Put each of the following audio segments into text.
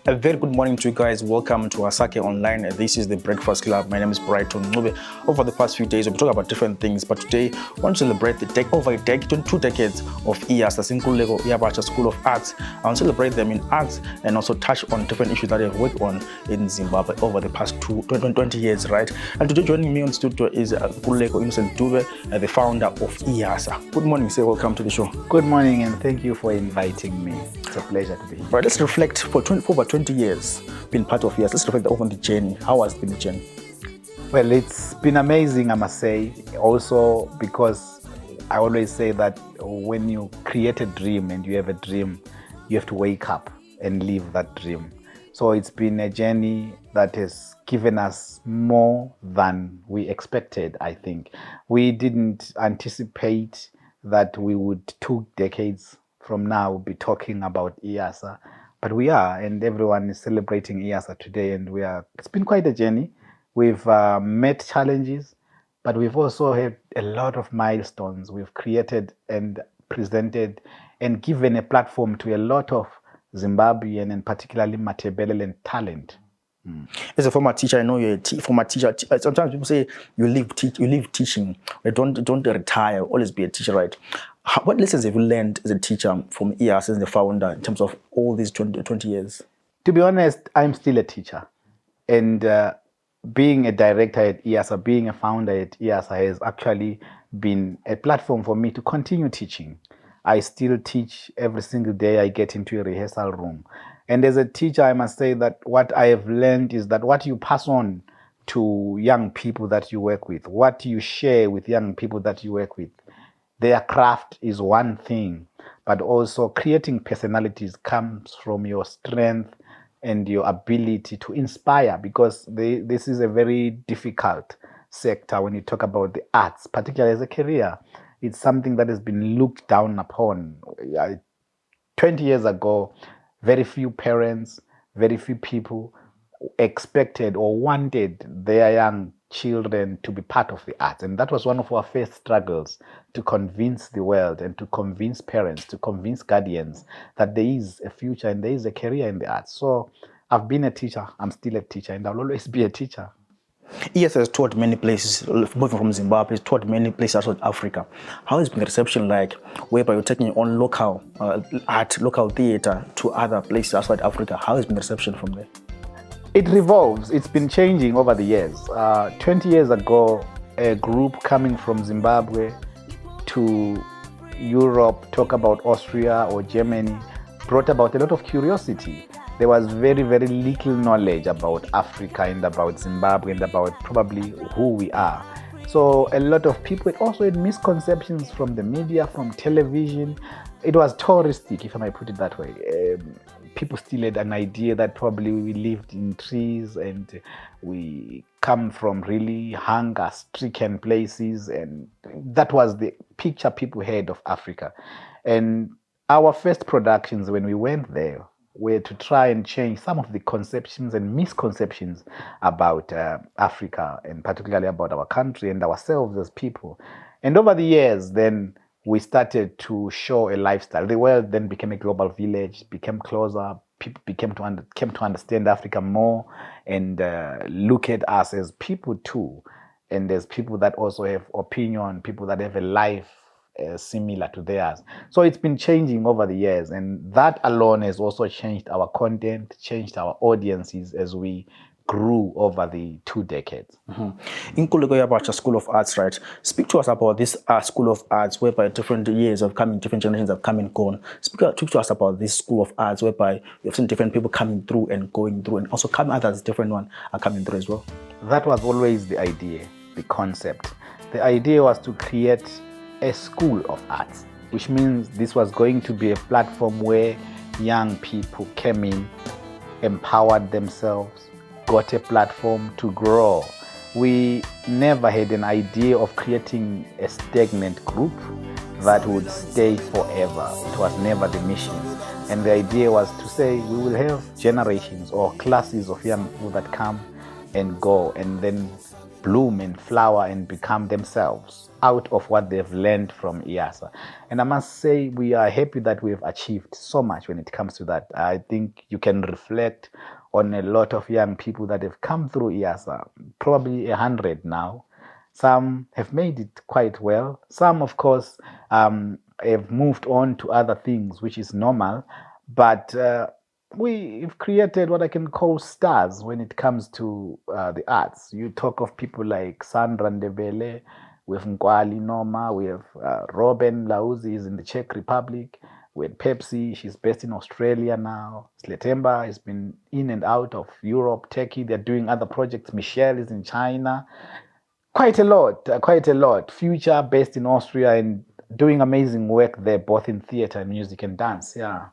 A very good morning to you guys. Welcome to Asake Online. This is the Breakfast Club. My name is Brighton Ncube. Over the past few days, we've talked about different things, but today I want to celebrate the over 2 decades of IYASAs, Nkululeko Innocent School of Arts. I want to celebrate them in arts and also touch on different issues that they've worked on in Zimbabwe over the past 20 years, right? And today joining me on studio is Nkululeko Innocent Dube, the founder of IYASA. Good morning, sir. Welcome to the show. Good morning, and thank you for inviting me. It's a pleasure to be here. Right, let's reflect for over 20 years been part of IYASA. Let's reflect on the journey. How has it been the journey? Well, it's been amazing, I must say. Also, because I always say that when you create a dream and you have a dream, you have to wake up and live that dream. So it's been a journey that has given us more than we expected, I think. We didn't anticipate that we would 2 decades from now be talking about IYASA. But we are, and everyone is celebrating IYASA today, and it's been quite a journey. We've met challenges, but we've also had a lot of milestones. We've created and presented and given a platform to a lot of Zimbabwean and particularly Matebeleland talent. As a former teacher, I know you're a former teacher. Sometimes people say you leave teaching. Don't retire. Always be a teacher, right? What lessons have you learned as a teacher from IYASA as the founder in terms of all these 20 years? To be honest, I'm still a teacher. And being a director at IYASA, being a founder at IYASA has actually been a platform for me to continue teaching. I still teach every single day I get into a rehearsal room. And as a teacher, I must say that what I have learned is that what you pass on to young people that you work with, what you share with young people that you work with, their craft is one thing, but also creating personalities comes from your strength and your ability to inspire, because this is a very difficult sector when you talk about the arts, particularly as a career. It's something that has been looked down upon. 20 years ago, very few parents, very few people expected or wanted their young children to be part of the arts. And that was one of our first struggles, to convince the world and to convince parents, to convince guardians that there is a future and there is a career in the arts. So I've been a teacher, I'm still a teacher, and I'll always be a teacher. IYASA has taught many places, moving from Zimbabwe, has taught many places outside Africa. How has been the reception like, whereby you're taking your own local art, local theater to other places outside Africa? How has been the reception from there? It revolves. It's been changing over the years. 20 years ago, a group coming from Zimbabwe to Europe, talk about Austria or Germany, brought about a lot of curiosity. There was very, very little knowledge about Africa and about Zimbabwe and about probably who we are. So a lot of people also had misconceptions from the media, from television. It was touristic, if I might put it that way. People still had an idea that probably we lived in trees and we come from really hunger-stricken places, and that was the picture people had of Africa. And our first productions, when we went there, were to try and change some of the conceptions and misconceptions about Africa, and particularly about our country and ourselves as people. And over the years, then we started to show a lifestyle. The world then became a global village, became closer. People came to understand Africa more and look at us as people too. And there's people that also have opinion, people that have a life similar to theirs. So it's been changing over the years, and that alone has also changed our content, changed our audiences as we grew over the 2 decades. Nkululeko Innocent School of Arts, right? Speak to us about this School of Arts, whereby different years have come in, different generations have come and gone. Speak to us about this School of Arts, whereby you've seen different people coming through and going through, and also others, different ones are coming through as well. That was always the idea, the concept. The idea was to create a school of arts, which means this was going to be a platform where young people came in, empowered themselves, got a platform to grow. We never had an idea of creating a stagnant group that would stay forever. It was never the mission. And the idea was to say we will have generations or classes of young people that come and go and then bloom and flower and become themselves. out of what they've learned from IYASA. And I must say, we are happy that we've achieved so much when it comes to that. I think you can reflect on a lot of young people that have come through IYASA, probably 100 now. Some have made it quite well. Some, of course, have moved on to other things, which is normal. But we've created what I can call stars when it comes to the arts. You talk of people like Sandra Ndebele, we have Nkwali Noma, we have Robin Lauzi is in the Czech Republic, we had Pepsi, she's based in Australia now. Sletemba has been in and out of Europe, Turkey, they're doing other projects. Michelle is in China. Quite a lot. Future based in Austria and doing amazing work there, both in theater and music and dance, yeah.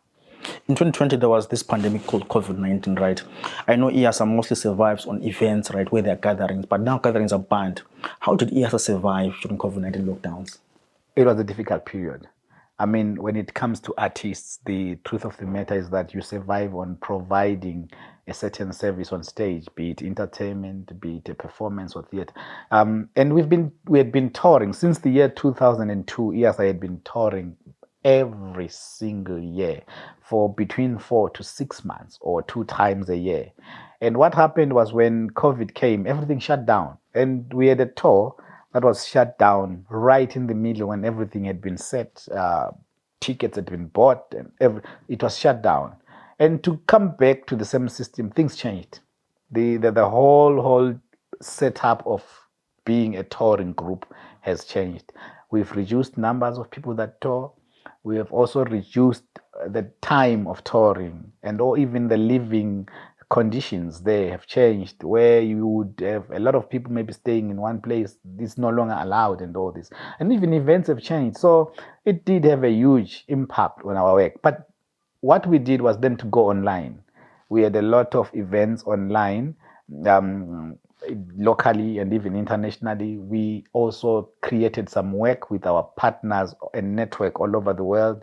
In 2020, there was this pandemic called COVID-19, right? I know IYASA mostly survives on events, right, where there are gatherings, but now gatherings are banned. How did IYASA survive during COVID-19 lockdowns? It was a difficult period. I mean, when it comes to artists, the truth of the matter is that you survive on providing a certain service on stage, be it entertainment, be it a performance or theater. And we had been touring since the year 2002. IYASA had been touring every single year for between 4 to 6 months or 2 times a year. And what happened was when COVID came, everything shut down. And we had a tour that was shut down right in the middle when everything had been set. Tickets had been bought and it was shut down. And to come back to the same system, things changed. The whole setup of being a touring group has changed. We've reduced numbers of people that tour. We have also reduced the time of touring, and or even the living conditions there have changed, where you would have a lot of people maybe staying in one place. It's no longer allowed and all this. And even events have changed. So it did have a huge impact on our work. But what we did was then to go online. We had a lot of events online, locally and even internationally. We also created some work with our partners and network all over the world,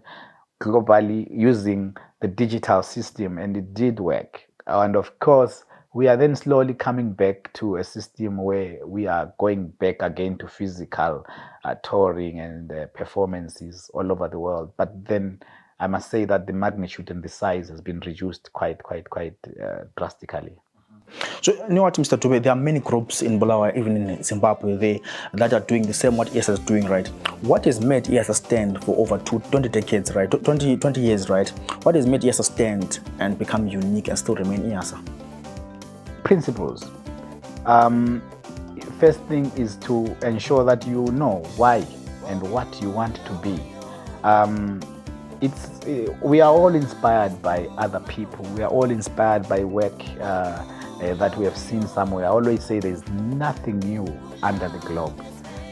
globally, using the digital system, and it did work. And of course, we are then slowly coming back to a system where we are going back again to physical touring and performances all over the world. But then I must say that the magnitude and the size has been reduced quite drastically. So, you know what, Mr. Dube, there are many groups in Bulawayo, even in Zimbabwe, that are doing the same what IYASA is doing, right? What has made IYASA stand for over 20 decades, right? 20 years, right? What has made IYASA stand and become unique and still remain IYASA? Principles. First thing is to ensure that you know why and what you want to be. We are all inspired by other people. We are all inspired by work that we have seen somewhere. I always say there's nothing new under the globe.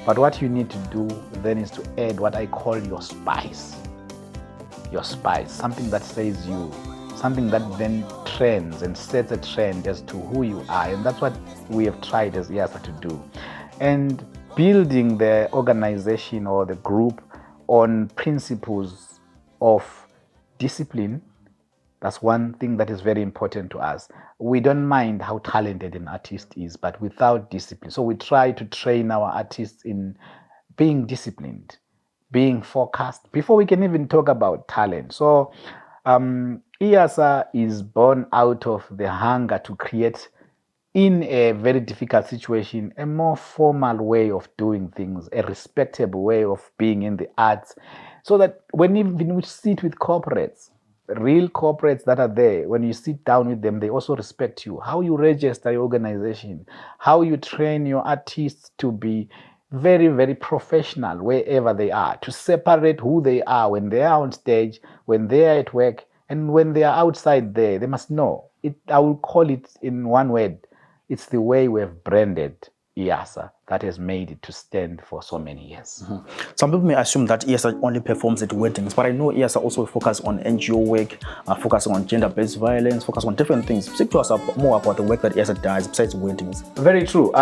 But what you need to do then is to add what I call your spice. Your spice, something that says you, something that then trends and sets a trend as to who you are. And that's what we have tried as IYASA to do. And building the organization or the group on principles of discipline. That's one thing that is very important to us. We don't mind how talented an artist is, but without discipline. So we try to train our artists in being disciplined, being focused, before we can even talk about talent. So IYASA is born out of the hunger to create, in a very difficult situation, a more formal way of doing things, a respectable way of being in the arts, so that when even we sit with corporates, real corporates that are there, when you sit down with them, they also respect you. How you register your organization, how you train your artists to be very professional wherever they are, to separate who they are when they are on stage, when they are at work, and when they are outside there. They must know. I will call it in one word. It's the way we have branded IYASA that has made it to stand for so many years. Mm-hmm. Some people may assume that IYASA only performs at weddings, but I know IYASA also focuses on NGO work, focusing on gender-based violence, focus on different things. Speak to us more about the work that IYASA does besides weddings. Very true.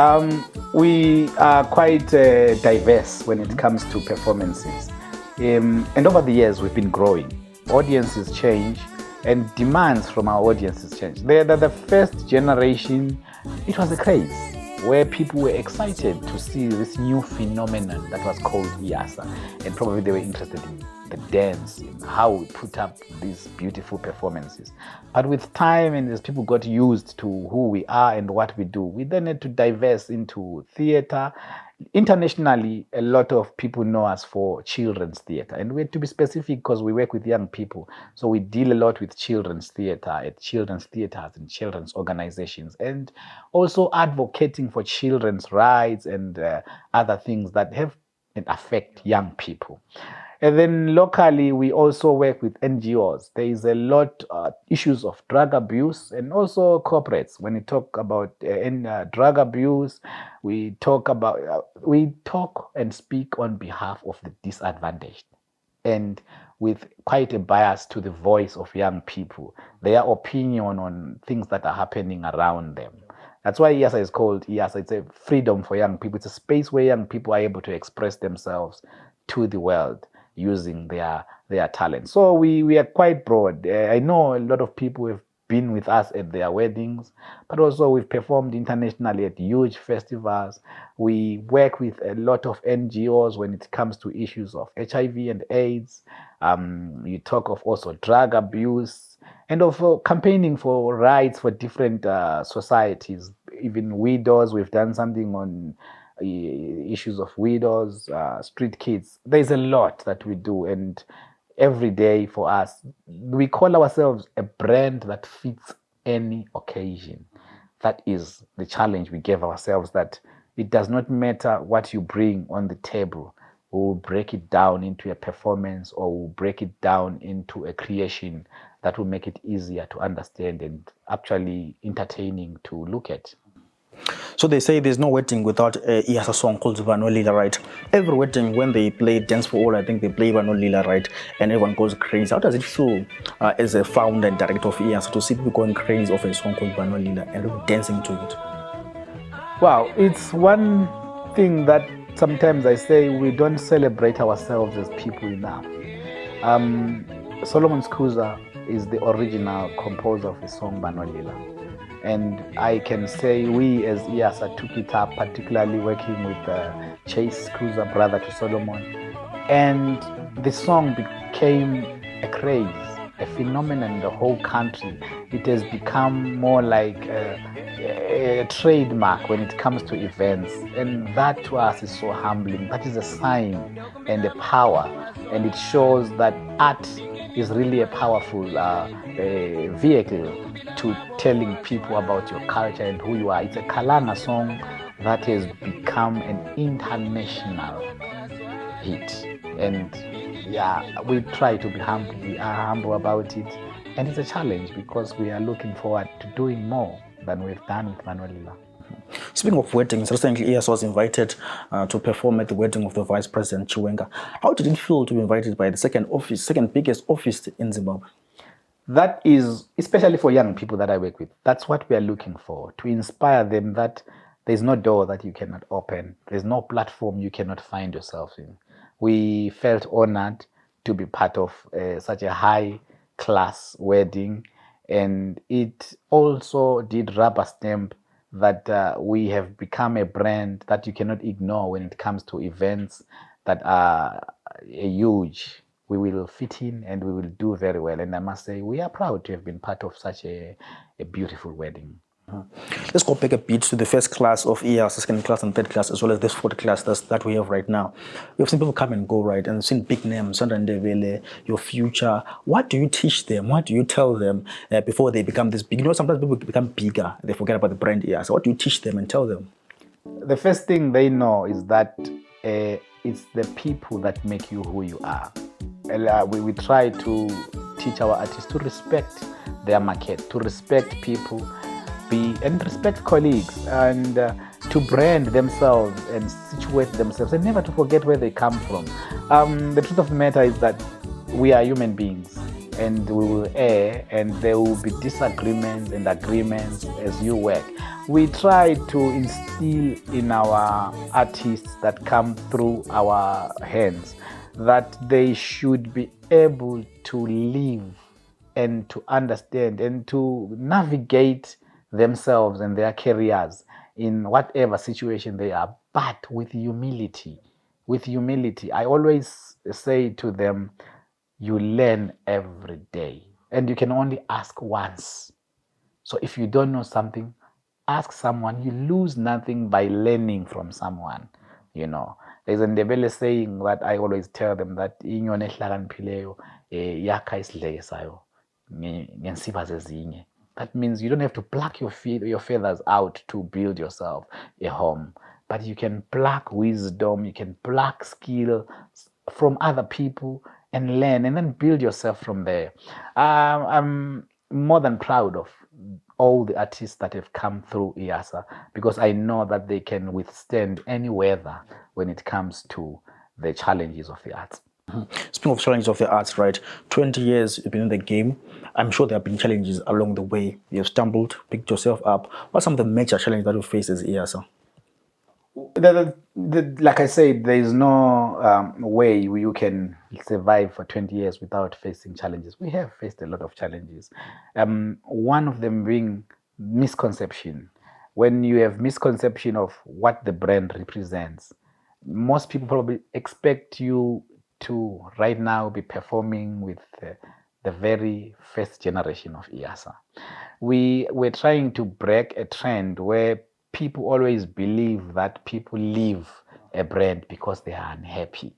We are quite diverse when it comes to performances. And over the years, we've been growing. Audiences change and demands from our audiences change. The first generation, it was a craze. where people were excited to see this new phenomenon that was called IYASA, and probably they were interested in the dance, in how we put up these beautiful performances. But with time and as people got used to who we are and what we do, we then had to diverse into theater. Internationally, a lot of people know us for children's theater, and we have to be specific because we work with young people. So we deal a lot with children's theater at children's theaters and children's organizations, and also advocating for children's rights and other things that have and affect young people. And then locally, we also work with NGOs. There is a lot issues of drug abuse and also corporates. When we talk about drug abuse, we talk and speak on behalf of the disadvantaged, and with quite a bias to the voice of young people, their opinion on things that are happening around them. That's why IYASA is called IYASA. It's a freedom for young people. It's a space where young people are able to express themselves to the world using their talent. So we are quite broad. I know a lot of people have been with us at their weddings, but also we've performed internationally at huge festivals. We work with a lot of NGOs when it comes to issues of HIV and AIDS. You talk of also drug abuse and of campaigning for rights for different societies, even widows. We've done something on issues of widows, street kids. There's a lot that we do, and every day for us, we call ourselves a brand that fits any occasion. That is the challenge we gave ourselves, that it does not matter what you bring on the table. We'll break it down into a performance, or we'll break it down into a creation that will make it easier to understand and actually entertaining to look at. So they say there's no wedding without a IYASA song called Vano Lila, right? Every wedding, when they play Dance for All, I think they play Vano Lila, right? And everyone goes crazy. How does it feel as a founder and director of IYASA to see people going crazy of a song called Vano Lila and dancing to it? Wow, it's one thing that sometimes I say we don't celebrate ourselves as people enough. Solomon Skuza is the original composer of the song Vano Lila. And I can say we as IYASA took it up, particularly working with Chase Skuza, brother to Solomon. And the song became a craze, a phenomenon in the whole country. It has become more like a trademark when it comes to events. And that to us is so humbling. That is a sign and a power. And it shows that art is really a powerful vehicle to telling people about your culture and who you are. It's a Kalana song that has become an international hit. And yeah, we try to be humble. We are humble about it. And it's a challenge because we are looking forward to doing more than we've done with Vano Lila. Speaking of weddings, recently IYASA was invited to perform at the wedding of the Vice President Chiwenga. How did it feel to be invited by the second biggest office in Zimbabwe? That is, especially for young people that I work with, that's what we are looking for, to inspire them that there's no door that you cannot open. There's no platform you cannot find yourself in. We felt honored to be part of such a high-class wedding, and it also did rubber stamp that we have become a brand that you cannot ignore when it comes to events that are huge. We will fit in and we will do very well. And I must say, we are proud to have been part of such a beautiful wedding. Let's go back a bit to the first class of IYASA, second class and third class, as well as this fourth class that we have right now. We've seen people come and go, right? And seen big names, Ndebele, your future. What do you teach them? What do you tell them before they become this big? You know, sometimes people become bigger. They forget about the brand IYASA. What do you teach them and tell them? The first thing they know is that it's the people that make you who you are. We try to teach our artists to respect their market, to respect people, and respect colleagues, and to brand themselves and situate themselves, and never to forget where they come from. The truth of the matter is that we are human beings, and we will err, and there will be disagreements and agreements as you work. We try to instill in our artists that come through our hands that they should be able to live and to understand and to navigate themselves and their careers in whatever situation they are, but with humility. With humility. I always say to them, you learn every day and you can only ask once. So if you don't know something, ask someone. You lose nothing by learning from someone. You know, there's a Ndebele saying that I always tell them that inyoni ehlakaniphileyo yakha isidleke sayo ngensipho zezinye. That means you don't have to pluck your feathers out to build yourself a home, but you can pluck wisdom, you can pluck skill from other people and learn and then build yourself from there. I'm more than proud of all the artists that have come through IYASA because I know that they can withstand any weather when it comes to the challenges of the arts. Speaking of challenges of the arts, right? 20 years you've been in the game. I'm sure there have been challenges along the way. You've stumbled, picked yourself up. What are some of the major challenges that you face as IYASA? Like I said, there is no way you can survive for 20 years without facing challenges. We have faced a lot of challenges. One of them being misconception. When you have misconception of what the brand represents, most people probably expect you to right now be performing with the very first generation of IYASA. We're trying to break a trend where people always believe that people leave a brand because they are unhappy.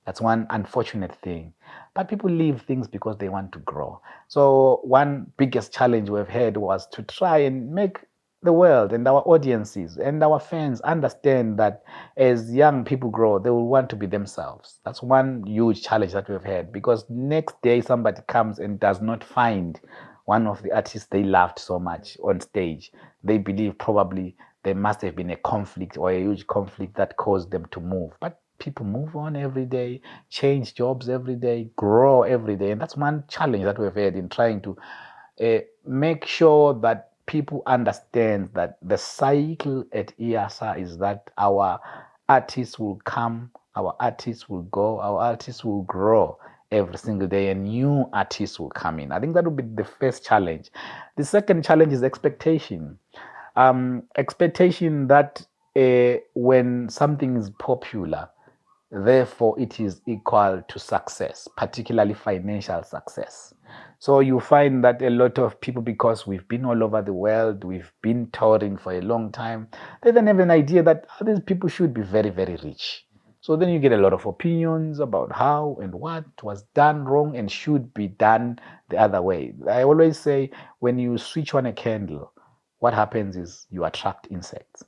That's one unfortunate thing. But people leave things because they want to grow. So one biggest challenge we've had was to try and make the world and our audiences and our fans understand that as young people grow, they will want to be themselves. That's one huge challenge that we've had, because next day somebody comes and does not find one of the artists they loved so much on stage. They believe probably there must have been a conflict or a huge conflict that caused them to move. But people move on every day, change jobs every day, grow every day. And that's one challenge that we've had in trying to make sure that people understand that the cycle at IYASA is that our artists will come, our artists will go, our artists will grow every single day, and new artists will come in. I think that would be the first challenge. The second challenge is expectation. Expectation that when something is popular, therefore it is equal to success, particularly financial success. So you find that a lot of people, because we've been all over the world, we've been touring for a long time, they then have an idea that these people should be very, very rich. So then you get a lot of opinions about how and what was done wrong and should be done the other way. I always say, when you switch on a candle, what happens is you attract insects.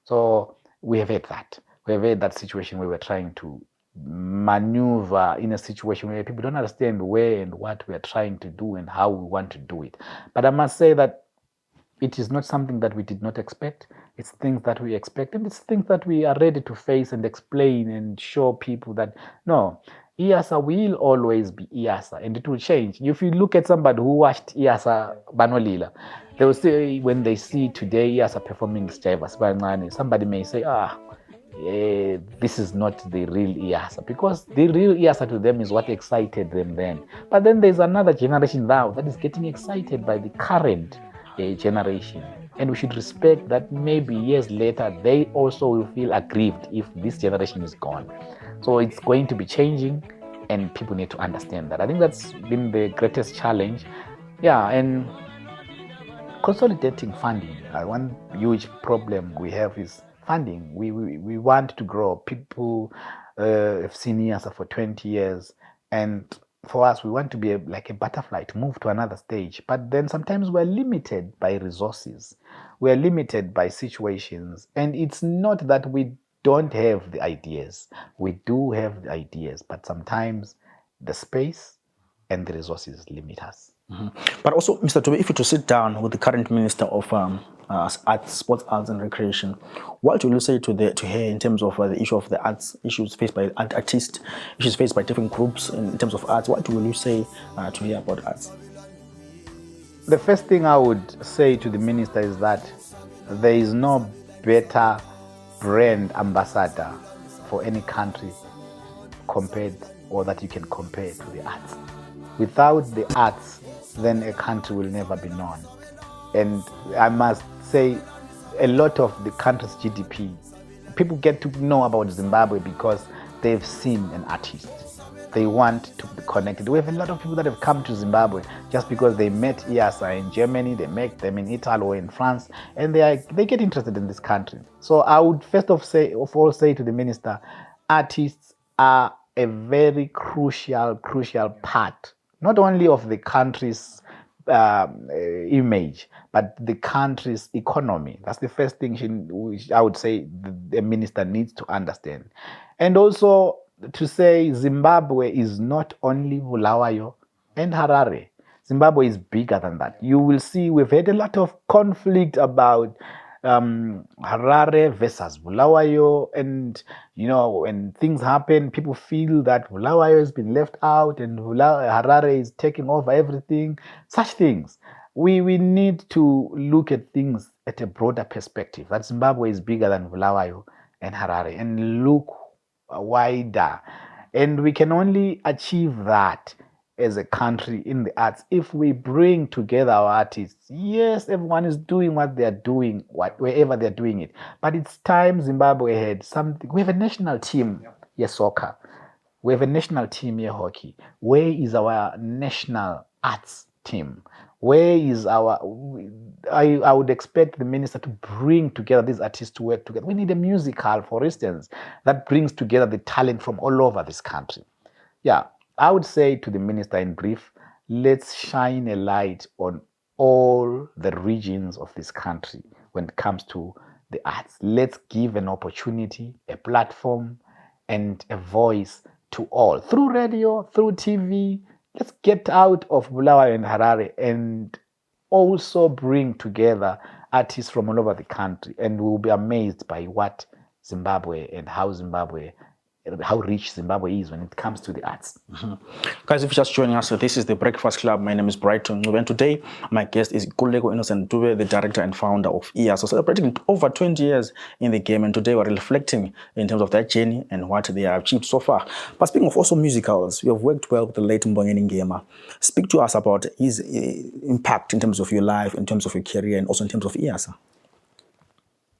So we have had that. We have had that situation where we're trying to maneuver in a situation where people don't understand where and what we're trying to do and how we want to do it. But I must say that it is not something that we did not expect. It's things that we expect, and it's things that we are ready to face and explain and show people that, no, IYASA will always be IYASA, and it will change. If you look at somebody who watched IYASA Banolila, they will say, when they see today IYASA performing Sijaiva, somebody may say, this is not the real IYASA, because the real IYASA to them is what excited them then. But then there's another generation now that is getting excited by the current generation, and we should respect that. Maybe years later they also will feel aggrieved if this generation is gone. So it's going to be changing, and people need to understand that. I think that's been the greatest challenge. And consolidating funding. One huge problem we have is funding. We want to grow. People have seen IYASA for 20 years, and for us, we want to be like a butterfly to move to another stage. But then sometimes we're limited by resources. We're limited by situations. And it's not that we don't have the ideas. We do have the ideas, but sometimes the space and the resources limit us. But also, Mr. Dube, if you to sit down with the current Minister of Arts, Sports, Arts and Recreation, what will you say to her in terms of the issue of the arts, issues faced by artists, issues faced by different groups in terms of arts? What will you say to her about arts? The first thing I would say to the Minister is that there is no better brand ambassador for any country compared, or that you can compare to the arts. Without the arts, then a country will never be known. And I must say, a lot of the country's GDP, people get to know about Zimbabwe because they've seen an artist. They want to be connected. We have a lot of people that have come to Zimbabwe just because they met IYASA in Germany, they met them in Italy or in France, and they get interested in this country. So I would first of all say to the minister, artists are a very crucial part, not only of the country's image, but the country's economy. That's the first thing which I would say the minister needs to understand. And also to say Zimbabwe is not only Bulawayo and Harare. Zimbabwe is bigger than that. You will see we've had a lot of conflict about Harare versus Bulawayo, and when things happen, people feel that Bulawayo has been left out and Harare is taking over everything. Such things. We need to look at things at a broader perspective. That Zimbabwe is bigger than Bulawayo and Harare, and look wider. And we can only achieve that as a country in the arts if we bring together our artists. Yes, everyone is doing what they're doing, wherever they're doing it. But it's time Zimbabwe had something. We have a national team here, soccer. We have a national team here, hockey. Where is our national arts team? Where is I would expect the minister to bring together these artists to work together. We need a musical, for instance, that brings together the talent from all over this country. Yeah, I would say to the minister in brief, let's shine a light on all the regions of this country when it comes to the arts. Let's give an opportunity, a platform, and a voice to all through radio, through TV. Let's get out of Bulawayo and Harare and also bring together artists from all over the country, and we'll be amazed by what Zimbabwe and how rich Zimbabwe is when it comes to the arts. Guys, if you're just joining us, this is the Breakfast Club. My name is Brighton Ncube, and today my guest is Nkululeko Innocent Dube, the director and founder of IYASA, celebrating over 20 years in the game. And today we're reflecting in terms of that journey and what they have achieved so far. But speaking of also musicals, you have worked well with the late Mbongeni Ngema. Speak to us about his impact in terms of your life, in terms of your career, and also in terms of IYASA.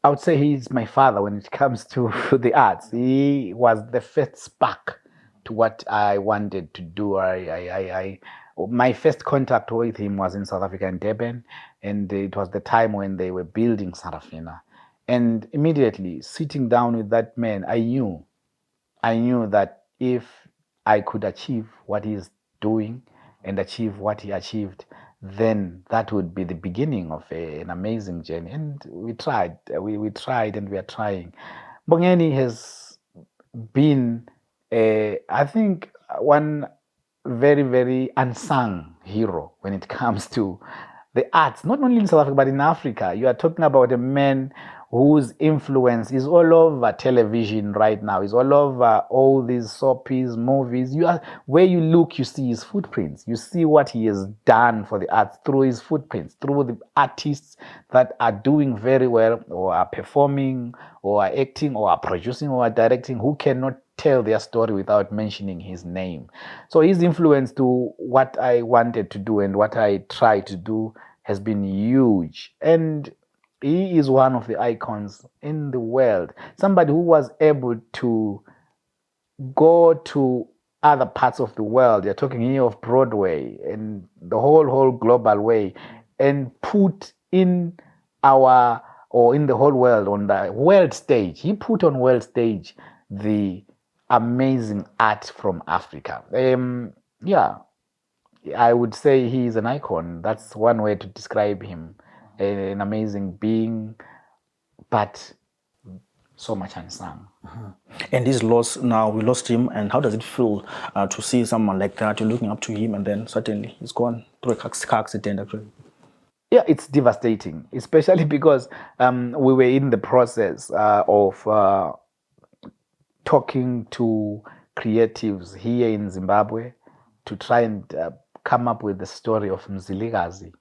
I would say he's my father when it comes to the arts. He was the first spark to what I wanted to do. My first contact with him was in South Africa in Durban, and it was the time when they were building Sarafina. And immediately sitting down with that man, I knew that if I could achieve what he's doing and achieve what he achieved, then that would be the beginning of an amazing journey. And we tried, we tried, and we are trying. Mbongeni has been, I think, one very, very unsung hero when it comes to the arts, not only in South Africa, but in Africa. You are talking about a man whose influence is all over television right now. It's all over all these soapies, movies. Where you look, you see his footprints. You see what he has done for the arts through his footprints, through the artists that are doing very well, or are performing, or are acting, or are producing, or are directing, who cannot tell their story without mentioning his name. So his influence to what I wanted to do and what I tried to do has been huge. And he is one of the icons in the world. Somebody who was able to go to other parts of the world. You're talking here of Broadway and the whole global way, and put in the whole world, on the world stage. He put on world stage the amazing art from Africa. Yeah, I would say he is an icon. That's one way to describe him. An amazing being, but so much unsung. And his loss now, we lost him, and how does it feel to see someone like that? You're looking up to him, and then suddenly he's gone through a car accident, actually. Yeah, it's devastating, especially because we were in the process of talking to creatives here in Zimbabwe to try and come up with the story of Mzilikazi.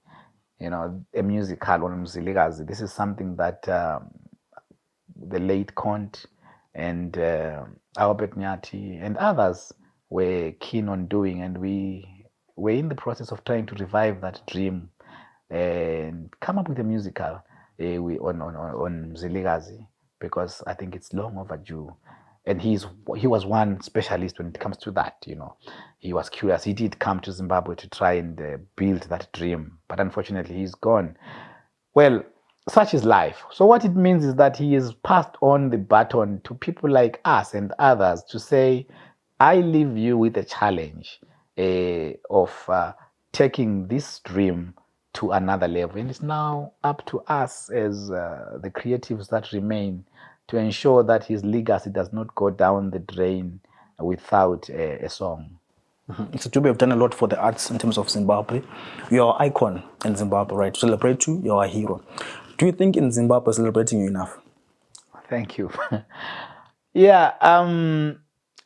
A musical on Mzilikazi. This is something that the late Conte and Albert Nyati and others were keen on doing, and we were in the process of trying to revive that dream and come up with a musical. on Mzilikazi, because I think it's long overdue. And he was one specialist when it comes to that. He was curious. He did come to Zimbabwe to try and build that dream, but unfortunately he's gone. Well, such is life. So what it means is that he has passed on the baton to people like us and others to say, I leave you with a challenge of taking this dream to another level. And it's now up to us as the creatives that remain to ensure that his legacy does not go down the drain without a song. So Dube, you've done a lot for the arts in terms of Zimbabwe. You're an icon in Zimbabwe, right? To celebrate you, you're a hero. Do you think in Zimbabwe celebrating you enough? Thank you. Yeah,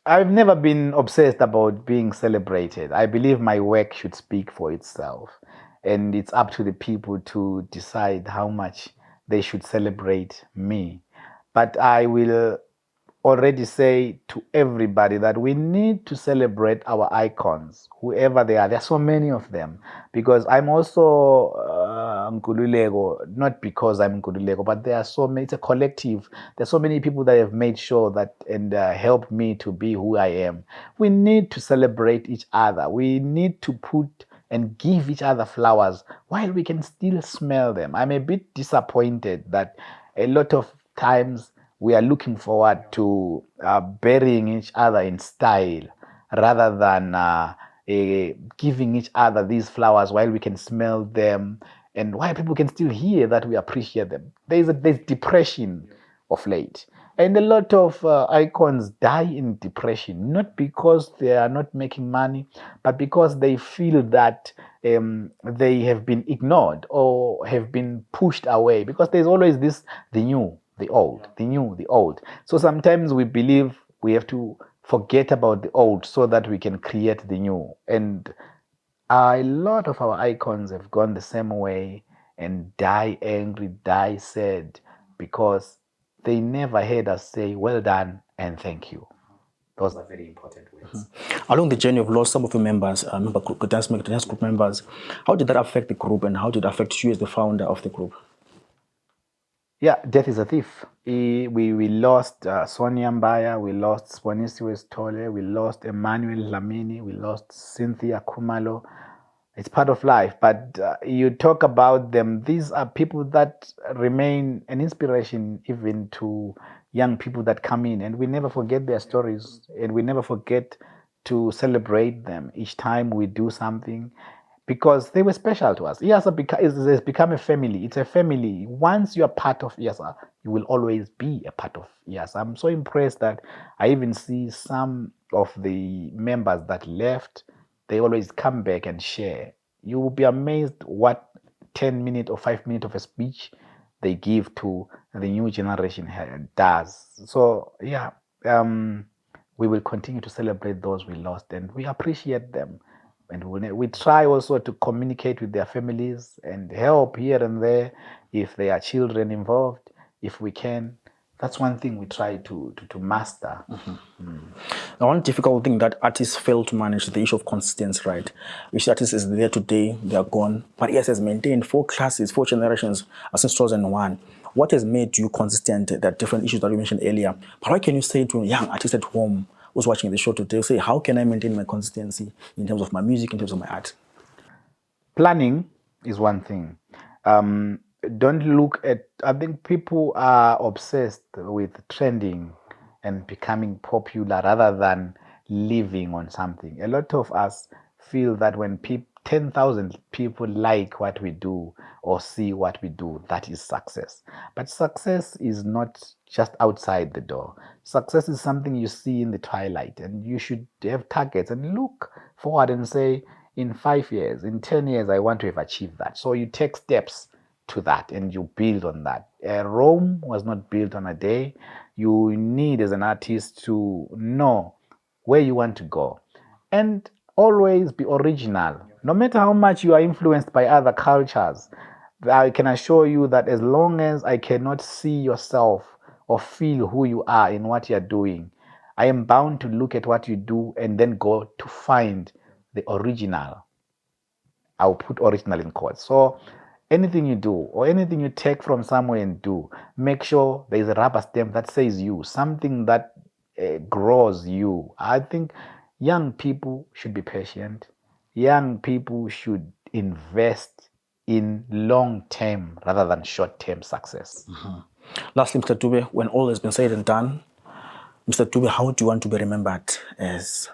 I've never been obsessed about being celebrated. I believe my work should speak for itself. And it's up to the people to decide how much they should celebrate me. But I will already say to everybody that we need to celebrate our icons, whoever they are. There are so many of them, because I'm also Nkululeko, not because I'm Nkululeko, but there are so many. It's a collective. There's so many people that have made sure that and helped me to be who I am. We need to celebrate each other. We need to put and give each other flowers while we can still smell them. I'm a bit disappointed that a lot of times we are looking forward to burying each other in style rather than giving each other these flowers while we can smell them and while people can still hear that we appreciate them. There's depression of late. And a lot of icons die in depression, not because they are not making money, but because they feel that they have been ignored or have been pushed away. Because there's always this, the new, the old, the new, the old. So sometimes we believe we have to forget about the old so that we can create the new. And a lot of our icons have gone the same way and die angry, die sad, because they never heard us say, well done and thank you. Those are very important words. Along the journey, you've lost some of your members, dance group members. How did that affect the group, and how did it affect you as the founder of the group? Yeah, death is a thief. We lost Sonia Mbaya, we lost Sponisiwe Stole, we lost Emmanuel Lamini, we lost Cynthia Kumalo. It's part of life, but you talk about them. These are people that remain an inspiration even to young people that come in, and we never forget their stories, and we never forget to celebrate them each time we do something, because they were special to us. IYASA has become a family. It's a family. Once you are part of IYASA, you will always be a part of IYASA. I'm so impressed that I even see some of the members that left, they always come back and share. You will be amazed what 10 minutes or 5 minutes of a speech they give to the new generation does. So yeah, we will continue to celebrate those we lost, and we appreciate them. And we try also to communicate with their families and help here and there if there are children involved, if we can. That's one thing we try to master. Now, one difficult thing that artists fail to manage is the issue of consistency, right? Which artist is there today, they are gone. But IYASA has maintained 4 classes, 4 generations since 2001. What has made you consistent? There are different issues that you mentioned earlier. But what can you say to a young artist at home who's watching the show today? Say, how can I maintain my consistency in terms of my music, in terms of my art? Planning is one thing. Don't look at, I think people are obsessed with trending and becoming popular rather than living on something. A lot of us feel that when 10,000 people like what we do or see what we do, that is success. But success is not just outside the door. Success is something you see in the twilight, and you should have targets and look forward and say, in 5 years, in 10 years, I want to have achieved that. So you take steps to that and you build on that. Rome was not built on a day. You need, as an artist, to know where you want to go and always be original. No matter how much you are influenced by other cultures, I can assure you that as long as I cannot see yourself or feel who you are in what you're doing, I am bound to look at what you do and then go to find the original. I'll put original in quotes. So anything you do or anything you take from somewhere and do, make sure there's a rubber stamp that says you, something that grows you. I think young people should be patient. Young people should invest in long-term rather than short-term success. Lastly, Mr. Dube, when all has been said and done, Mr. Dube, how do you want to be remembered as?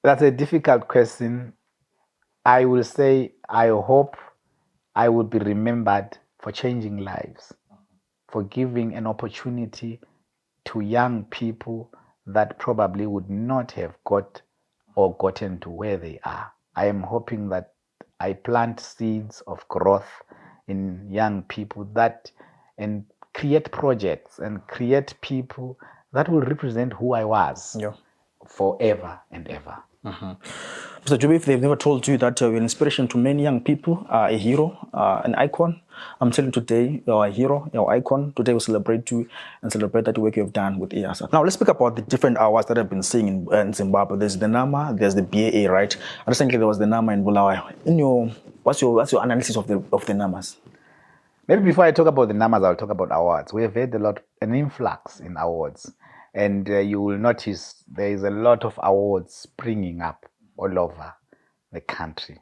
That's a difficult question. I will say I hope I will be remembered for changing lives, for giving an opportunity to young people that probably would not have got or gotten to where they are. I am hoping that I plant seeds of growth in young people that and create projects and create people that will represent who I was forever and ever. Mr. Dube, if they've never told you that you're an inspiration to many young people, a hero, an icon, I'm telling you today, you're a hero, you're an icon. Today we celebrate you and celebrate that work you've done with IYASA. Now let's speak about the different awards that I've been seeing in Zimbabwe. There's the NAMA, there's the BAA, right? Recently there was the NAMA in Bulawayo. What's your analysis of the NAMAs? Maybe before I talk about the numbers, I'll talk about awards. We have had an influx in awards. And you will notice there is a lot of awards springing up all over the country.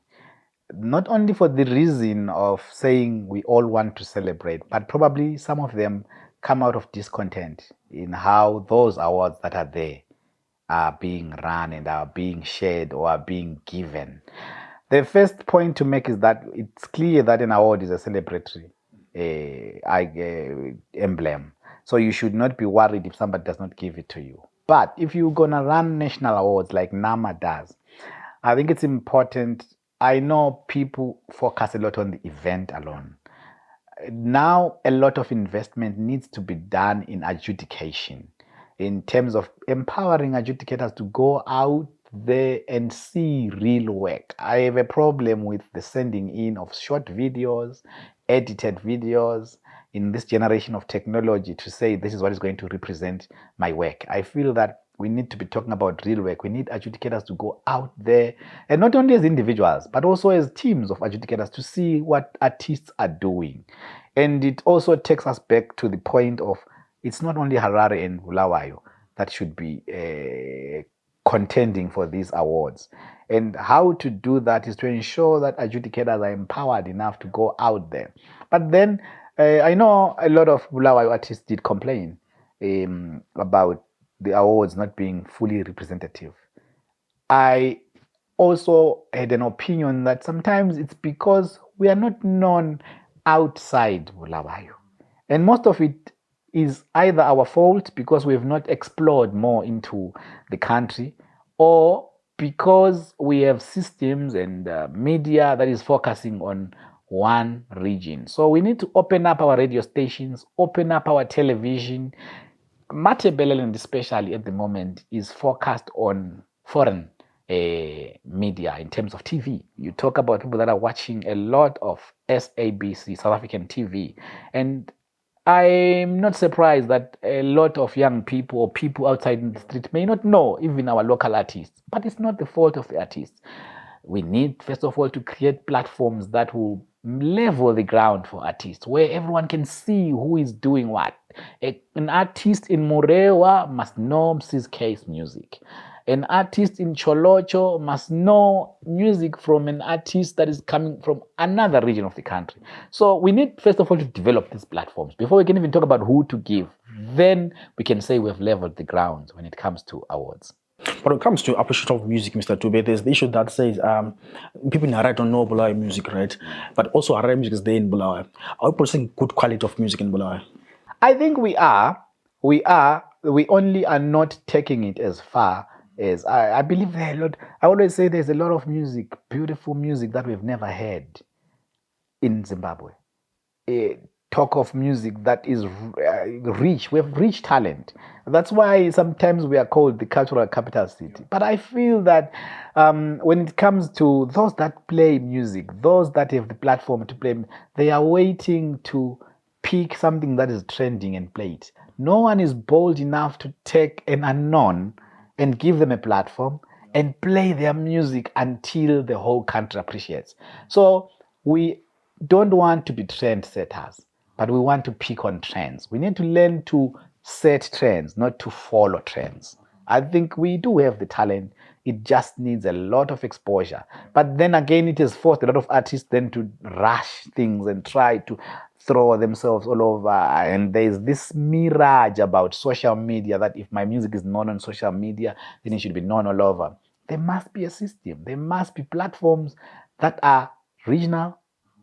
Not only for the reason of saying we all want to celebrate, but probably some of them come out of discontent in how those awards that are there are being run and are being shared or are being given. The first point to make is that it's clear that an award is a celebratory emblem. So you should not be worried if somebody does not give it to you. But if you're going to run national awards like NAMA does, I think it's important. I know people focus a lot on the event alone. Now, a lot of investment needs to be done in adjudication in terms of empowering adjudicators to go out there and see real work. I have a problem with the sending in of short videos, edited videos in this generation of technology to say this is what is going to represent my work. I feel that we need to be talking about real work. We need adjudicators to go out there, and not only as individuals, but also as teams of adjudicators to see what artists are doing. And it also takes us back to the point of it's not only Harare and Bulawayo that should be contending for these awards. And how to do that is to ensure that adjudicators are empowered enough to go out there. But then I know a lot of Bulawayo artists did complain about the awards not being fully representative. I also had an opinion that sometimes it's because we are not known outside Bulawayo. And most of it is either our fault because we have not explored more into the country, or because we have systems and media that is focusing on one region. So we need to open up our radio stations, open up our television. Matebeleland especially at the moment is focused on foreign media in terms of TV. You talk about people that are watching a lot of SABC, South African TV, and I'm not surprised that a lot of young people or people outside in the street may not know even our local artists, but it's not the fault of the artists. We need, first of all, to create platforms that will level the ground for artists, where everyone can see who is doing what. An artist in Murewa must know Mrs. K's music. An artist in Cholocho must know music from an artist that is coming from another region of the country. So we need, first of all, to develop these platforms. Before we can even talk about who to give, then we can say we've leveled the ground when it comes to awards. But when it comes to appreciation of music, Mr. Dube, there's the issue that says people in Harare don't know Bulawayo music, right? But also Harare music is there in Bulawayo. Are we producing good quality of music in Bulawayo? I think we are. We only are not taking it as far as I believe there are a lot. I always say there's a lot of music, beautiful music that we've never heard in Zimbabwe. Talk of music that is rich. We have rich talent. That's why sometimes we are called the cultural capital city. But I feel that when it comes to those that play music, those that have the platform to play, they are waiting to pick something that is trending and play it. No one is bold enough to take an unknown and give them a platform and play their music until the whole country appreciates. So we don't want to be trendsetters, but we want to pick on trends. We need to learn to set trends, not to follow trends. I think we do have the talent. It just needs a lot of exposure. But then again, it has forced a lot of artists then to rush things and try to throw themselves all over. And there's this mirage about social media that if my music is known on social media, then it should be known all over. There must be a system. There must be platforms that are regional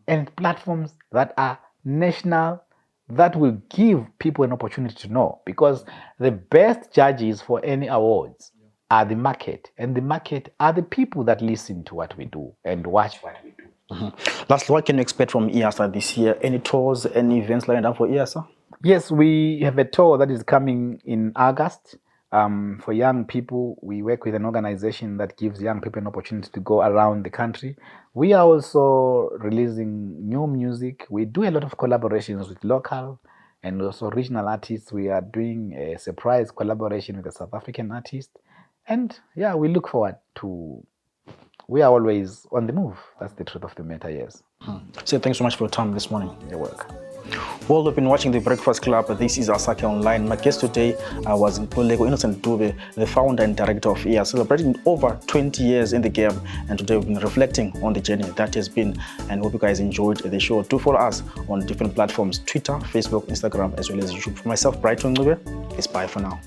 and platforms that are national that will give people an opportunity to know, because the best judges for any awards are the market, and the market are the people that listen to what we do and watch what we do. Lastly, what can you expect from IYASA this year? Any tours, any events lined up for IYASA? Yes, we have a tour that is coming in August. For young people, we work with an organization that gives young people an opportunity to go around the country. We are also releasing new music. We do a lot of collaborations with local and also regional artists. We are doing a surprise collaboration with a South African artist. And yeah, we look forward to, we are always on the move. That's the truth of the matter, yes. So thanks so much for your time this morning. You're welcome. Well, we've been watching The Breakfast Club. This is Asake Online. My guest today was Nkululeko Innocent Dube, the founder and director of IYASA, celebrating over 20 years in the game. And today we've been reflecting on the journey that has been, and hope you guys enjoyed the show. Do follow us on different platforms, Twitter, Facebook, Instagram, as well as YouTube. For myself, Brighton Ncube, it's bye for now.